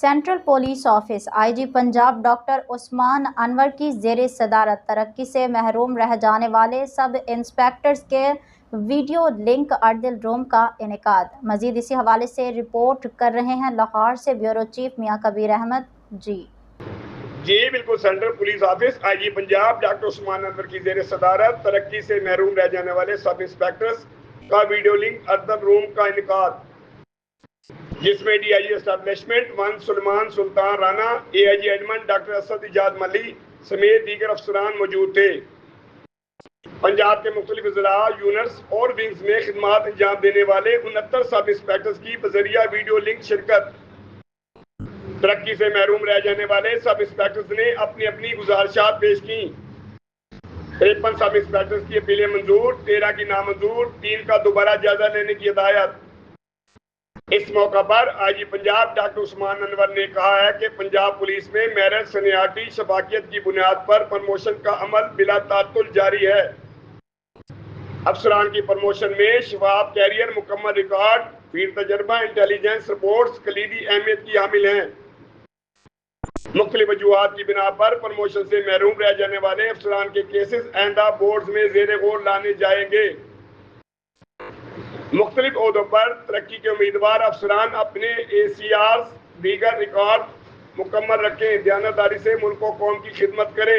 Central police office I G Punjab doctor Usman Anwar کی زیر صدارت ترقی سے محروم رہ جانے والے سب انسپکٹرز کے ویڈیو لنک ارڈل روم کا انعقاد۔ مزید اسی حوالے سے رپورٹ کر رہے ہیں لاہور سے بیورو چیف میاں کبیر احمد۔ جی بالکل، central police office I G Punjab doctor Usman Anwar کی زیر صدارت ترقی سے محروم رہ جانے والے سب انسپکٹرز کا ویڈیو لنک ارڈل روم کا انعقاد، جس میں D I G establishment 1 Sulaiman Sultan Rana, A I G admin doctor Asad ایجاد ملی سمیت دیگر افسران موجود تھے۔ پنجاب کے مختلف اضلاع، یونٹس اور ونگز میں خدمات انجام دینے والے 69 سب انسپکٹرز کی بذریعہ ویڈیو لنک شرکت۔ ترقی سے محروم رہ جانے والے سب انسپکٹرز نے اپنی اپنی گزارشات پیش کی۔ 53 سب انسپکٹرز کی اپیلیں منظور، 13 کی نامنظور، 3 کا دوبارہ جائزہ لینے کی ہدایت۔ اس موقع پر آئی جی پنجاب ڈاکٹر عثمان انور نے کہا ہے کہ پنجاب پولیس میں میرٹ، سینیارٹی، شفافیت کی بنیاد پر پروموشن کا عمل بلا تعطل جاری ہے۔ افسران کی پروموشن میں شفاف کیریئر، مکمل ریکارڈ، فیلڈ تجربہ، انٹیلیجنس رپورٹس کلیدی اہمیت کی حامل ہیں۔ مختلف وجوہات کی بنا پر پروموشن سے محروم رہ جانے والے افسران کے کیسز آئندہ بورڈز میں زیر غور لانے جائیں گے۔ مختلف عہدوں پر ترقی کے امیدوار افسران اپنے اے سی آرز دیگر ریکارڈ مکمل رکھیں، دیانتداری سے ملک و قوم کی خدمت کریں۔